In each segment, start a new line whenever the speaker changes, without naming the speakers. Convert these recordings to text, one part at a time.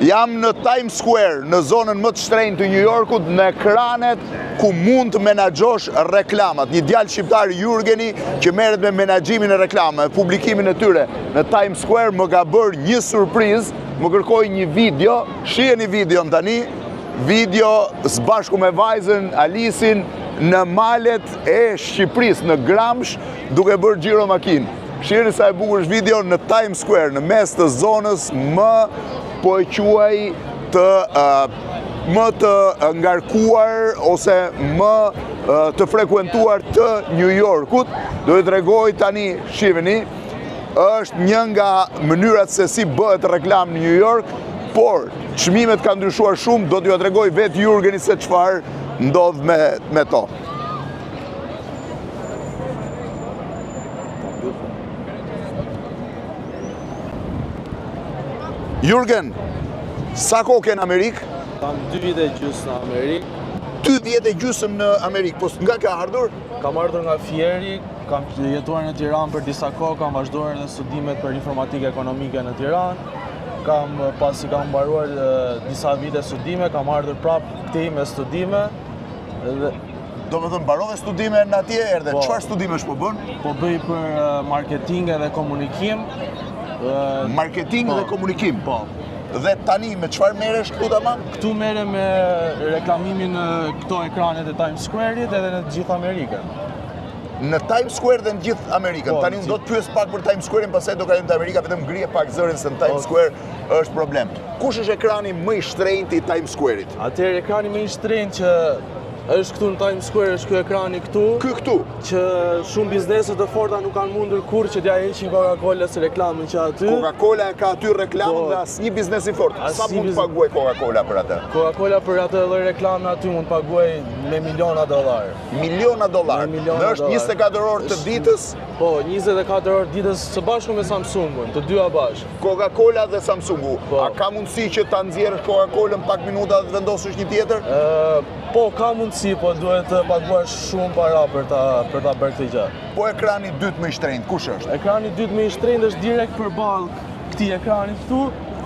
Jam në Times Square, në zonën më të shtrenjtë të New Yorkut, në ekranet ku mund të menaxhosh reklamat. Një djalë shqiptar, Jurgeni, që merret me menaxhimin e reklamave, publikimin e tyre në Times Square, më ka bërë një surprizë, më kërkoi një video, shiheni videon tani, video së bashku me vajzën Alisin në malet e Shqipërisë, në Gramsh, duke bërë xhiro makinë. Shiheni sa e bukur është video në Times Square, në mes të zonës më po e quaj më të ngarkuar ose më të frekuentuar të New Yorkut. Do të tregoj tani, shiheni, është një nga mënyrat se si bëhet reklam në New York, por çmimet kanë ndryshuar shumë, do t'ju tregoj vetë Jurgeni se çfarë ndodh me to. Jurgen, sa kohë ke në Amerikë?
Kam 2 vite e gjysmë në Amerikë.
2 vite e gjysmë në Amerikë, po nga ke ardhur?
Kam ardhur nga Fieri, kam jetuar në Tiranë për disa kohë, kam vazhduar edhe studimet për informatikë ekonomike në Tiranë. Pasi kam mbaruar disa vite studime, kam ardhur prapë këtej me studime.
Do me thënë, mbarove studime në atje, erdhe, çfarë studimesh po bën?
Po bëj për marketing edhe komunikim.
Marketing dhe komunikim?
Po.
Dhe tani me çfarë merresh këtu tamam?
Këtu merrem me reklamimin në këto ekranet e Times Square-it edhe në të gjithë Amerikën.
Në Times Square dhe në gjithë Amerikën. Tani unë do të pyes pak për Times Square-in, pastaj do kalim te Amerika, vetëm ngrije pak zërin se në Times Square është problem. Kush është ekrani më i shtrenjtë i Times Square-it?
Atëherë ekrani më i shtrenjtë që është këtu në Times Square, është ky ekrani këtu.
Këtu?
Që shumë biznese të forta nuk kanë mundur kur që t'ja heqin Coca-Cola së reklamën që aty.
Coca-Cola e ka aty reklamën dhe asnjë biznes i fort. Sa mund të paguaj Coca-Cola për atë?
Coca-Cola për atë lloj reklame aty mund të paguaj me miliona dollar.
Miliona dollar? Dhe është 24 orë të ditës?
Po, 24 orë ditës së bashku me Samsungun, të dyja bashkë.
Coca-Cola dhe Samsungu. A ka mundësi që ta nxjerrësh Coca-Colën pak minuta dhe të vendosësh një tjetër?
Po, ka mundësi, po duhet të paguash shumë para për ta bërë këtë gjë.
Po ekrani dytë më i shtrenjtë, kush është?
Ekrani dytë më i shtrenjtë është direkt përballë këtij ekrani këtu.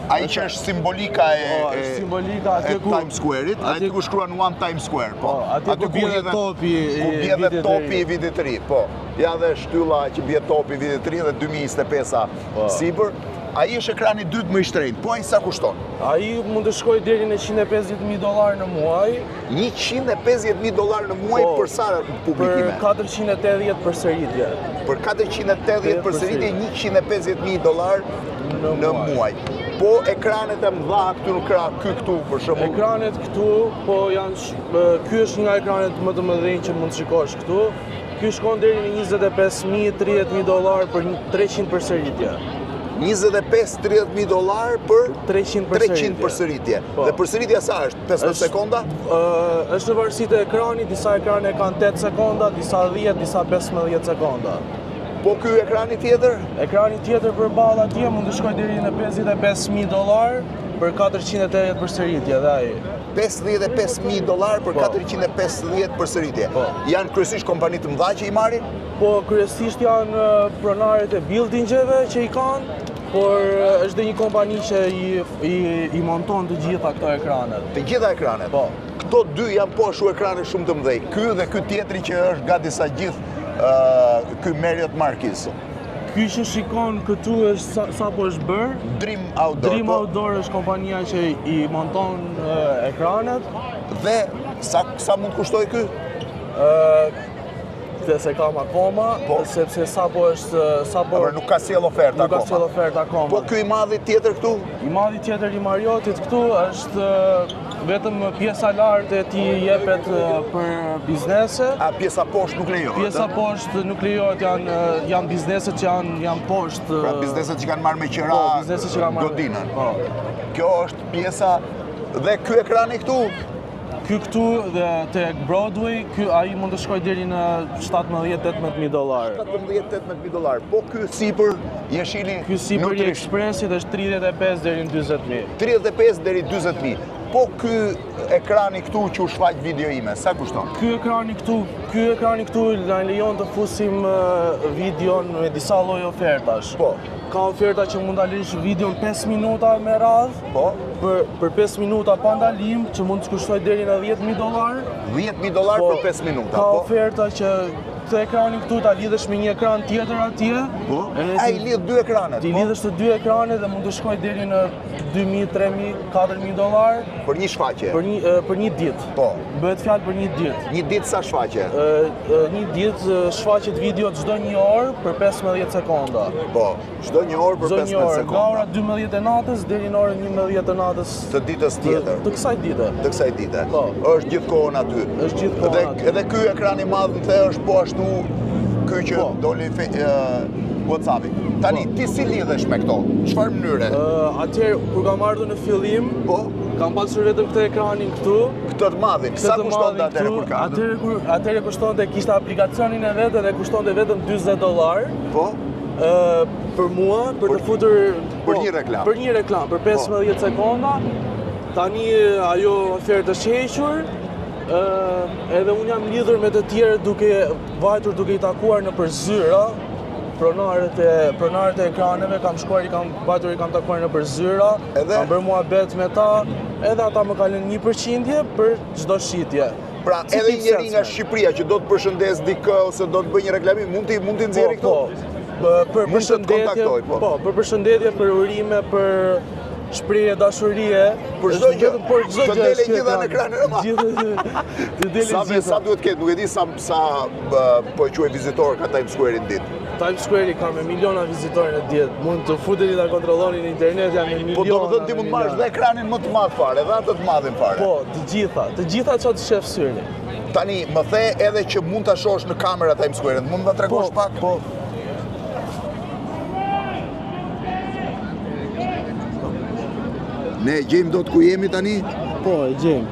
Ai që është simbolika e Times Square-it, aty ku shkruan One Times Square, po.
Aty ku bie dhe topi
i vitit të ri, po. Ja dhe shtylla që bie topi i vitit të ri dhe 2025-a sipër. Ai është ekrani dytë më i shtrenjtë, po ai sa kushton?
Ai mund të shkojë deri në $150,000 në muaj.
$150,000 në muaj për sa publikime?
Për 480 përsëritje.
Për 480 përsëritje, $150,000 në muaj. Po ekranet e mëdha këtu për shembull.
Ekranet këtu, po ky është nga ekranet më të mëdhenj që mund të shikosh këtu. Ky shkon deri në $25,000-30,000 për 300 përsëritje.
$25-30,000 për 300 përsëritje. Dhe përsëritja sa është? 15 sekonda?
Është në varësi të ekranit, disa ekrane kanë 8 sekonda, disa 10, disa 15 sekonda.
Po ky ekrani tjetër?
Ekrani tjetër përballë atje mund të shkojë deri në $55,000 për 480 përsëritje dhe ai.
$55,000 për 450 përsëritje. Janë kryesisht kompani të mëdha që i marrin?
Po kryesisht janë pronarët e buildingeve që i kanë, por është dhe një kompani që i monton të gjitha këto ekranet.
Të gjitha ekranet?
Po.
Këto dy janë po ashtu ekrane shumë të mëdhenj. Ky dhe ky tjetri që është gati sa gjithë, ky Marriott Marquis.
Ky që shikon këtu është sa po është bërë.
Dream Outdoor.
Dream Outdoor është kompania që i monton ekranet.
Dhe sa mund kushtoj ky?
Se kam akoma, sepse sapo
nuk ka sjell ofertë akoma.
Nuk ka sjell ofertë akoma.
Po ky i madhi tjetër këtu?
I madhi tjetër i Marriottit këtu është vetëm pjesa lartë e tij jepet për biznese.
A pjesa poshtë nuk lejohet?
Pjesa poshtë nuk lejohet, janë bizneset që janë poshtë.
Pra bizneset që kanë marrë me qira godinën. Kjo është pjesa dhe ky ekrani këtu?
Ky këtu dhe tek Broadway, ai mund të shkojë deri në $17-18,000.
$17-18,000. Po ky sipër jeshili?
Ky sipër i Expressit është 35 deri në 40,000.
35 deri 40,000. po ky ekrani këtu që u shfaq video ime, sa kushton?
Ky ekrani këtu na lejon të fusim videon me disa lloj ofertash.
Po.
Ka oferta që mund ta lësh videon 5 minuta me radhë.
Po.
Për 5 minuta pa ndalim, që mund të kushtoj deri në $10.000.
$10.000 për 5 minuta.
Ka
Po.
oferta që këtë ekranin këtu ta lidhësh me një ekran tjetër atje.
Po. Ai lidh dy ekranet.
Ti lidhësh të dy ekranet dhe mund të shkoj deri në $2.000, $3.000, $4.000
Për një shfaqje.
për një ditë.
Po.
Bëhet fjalë për një ditë.
Një ditë sa shfaqje?
Një ditë shfaqet video çdo një orë për 15 sekonda.
Po. Çdo një orë për 15
Nga
sekonda.
ora 12 e natës deri në orën 11 të natës
Të ditës tjetër.
të kësaj dite.
Të kësaj dite.
Po.
Është gjithkohën aty.
Është gjithkohën aty.
Edhe ky ekran i madh më the është po ashtu ky që
Po.
doli WhatsApp-i. Tani ti si lidhesh me këto? Çfarë mënyre?
Atëherë kur kam ardhur në fillim,
Po.
kam pasur vetëm këtë ekranin këtu.
Këtë të madhin. Sa kushtonte atëherë kur ka?
Atëherë kushtonte, kishte aplikacionin e vet dhe kushtonte vetëm $40.
Po.
Për mua, për të futur
për një reklam.
Për një reklam, për 15 sekonda. Tani ajo ofertë është hequr. Edhe unë jam lidhur me të tjerë duke i takuar në përzyra. Pronarët e ekraneve kam shkuar, i kam takuar në përzyra. Kam bërë muhabet me ta, edhe ata më kanë lënë 1% për çdo shitje.
Pra, edhe njëri nga Shqipëria që do të përshëndes dikë ose do të bëjë një reklamim, mund t'i nxjerrë këtu?
Për përshëndetje, për përshëndetje, për urime, për shprehje dashurie,
për çdo gjë.
Për çdo gjë.
Të dele gjitha në ekranin e madh. Sa duhet ketë, nuk e di sa po e quaj vizitor ka Times Square-in ditë.
Times Square ka me miliona vizitorë në ditë. Mund të futeni ta kontrolloni në internet, janë me miliona.
Po domethënë ti mund të marrësh dhe ekranin më të madh fare, dhe atë të madhin fare.
Po, të gjitha çfarë të shef syri.
Tani më the edhe që mund ta shohësh në kamera Times Square-in, mund ta tregosh pak?
Po.
Ne gjejmë dot ku jemi tani?
Po, e gjejmë.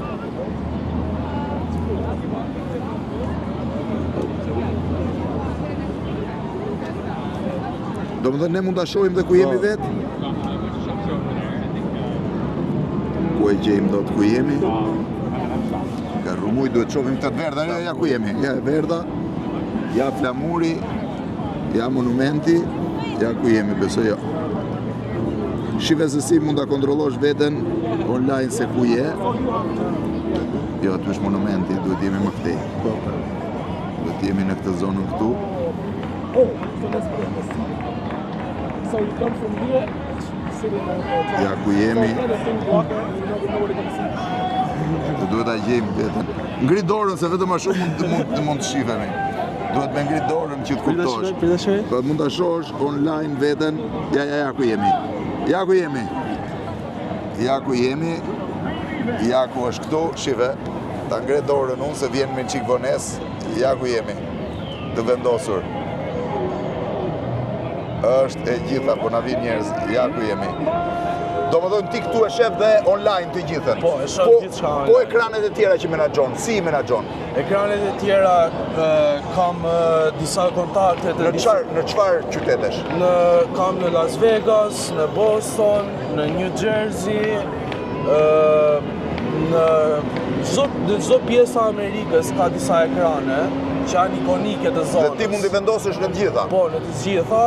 Domethënë ne mund ta shohim dhe ku jemi vet? Ku e gjejmë dot ku jemi? Ka rrumuj, duhet shohim këtë të verdha, ja ku jemi. Ja verda, ja flamuri, ja monumenti, ja ku jemi, besoj jo. Shive se si mund ta kontrollosh veten online se ku je. Jo, aty është monumenti, duhet jemi më këtej. Duhet jemi në këtë zonën këtu.
So you come from here, sitting on
Ja ku jemi.
walk around, you never know what they're gonna see.
Të duhet ta gjejmë veten. Ngrit dorën se vetëm më shumë mund të shifemi. Duhet me ngrit dorën që të kuptosh. Po mund ta shohësh online veten. Ja ku jemi. Ja ku jemi. Ja ku jemi. Ja ku është këtu, shive. Ta ngret dorën unë se vjen me një çik vonesë. Ja ku jemi. Të vendosur. Është e gjitha, po na vin njerëz. Ja ku jemi. Domethënë ti këtu e shef dhe online të gjithën.
Po, e shoh gjithçka.
Po ekranet e tjera që menaxhon, si i menaxhon?
Ekranet e tjera kam disa kontakte të
Në çfarë qytetesh?
kam në Las Vegas, në Boston, në New Jersey, në çdo pjesë e Amerikës ka disa ekrane që janë ikonike të zonës.
Dhe ti mund i vendosësh në të gjitha.
Po, në të gjitha.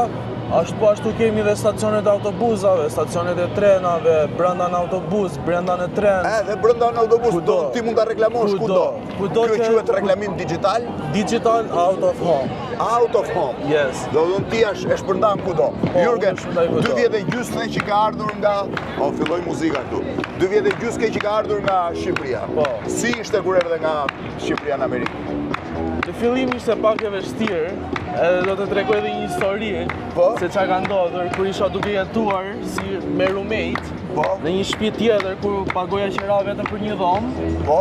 Ashtu kemi dhe stacionet e autobusave, stacionet e trenave, brenda në autobus, brenda në tren.
Dhe brenda në autobus, ti mund ta reklamosh kudo.
Kudo.
Kjo quhet reklamim digjital?
Digital out of home.
Out of home.
Yes.
Do të thonë ti e shpërndan kudo. Jurgen, 2 vjet e gjysmë që ka ardhur nga, filloi muzika këtu. 2 vjet e gjysmë që ka ardhur nga Shqipëria.
Po.
Si ishte kur erdhe nga Shqipëria në Amerikë?
Në fillim ishte pak e vështirë, edhe do të tregoj edhe një histori se çka ka ndodhur kur isha duke jetuar si me roommate në një shtëpi tjetër kur pagoja qira vetëm për një dhomë.
Po.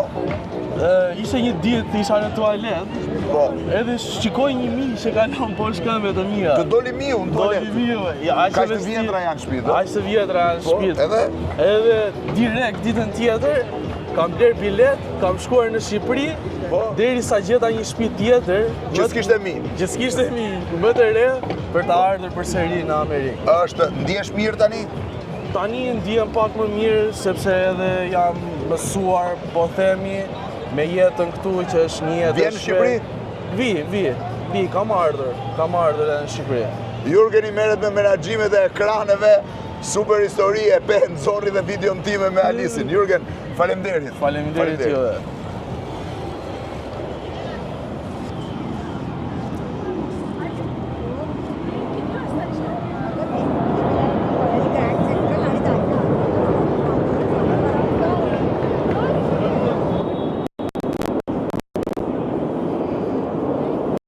Ishte një ditë isha në tualet.
Po.
Edhe shikoj një miq që kalon poshtë këmbëve të mia.
Të doli miu në tualet.
Doli miu. Ja,
aq të vjetra janë shtëpitë.
Aq të vjetra janë shtëpitë.
Edhe
direkt ditën tjetër kam bler bilet, kam shkuar në Shqipëri. Derisa gjeta një shtëpi tjetër,
që s'kishte mi.
Më të re për të ardhur përsëri në Amerikë.
Ndihesh mirë tani?
Tani ndihem pak më mirë sepse edhe jam mësuar, po themi, me jetën këtu që është një jetë
Vjen në Shqipëri?
Vi, kam ardhur edhe në Shqipëri.
Jurgeni merret me menaxhimet e ekraneve, super histori e pe nxorri dhe videon time me Alisin. Jurgen, faleminderit.
Faleminderit juve.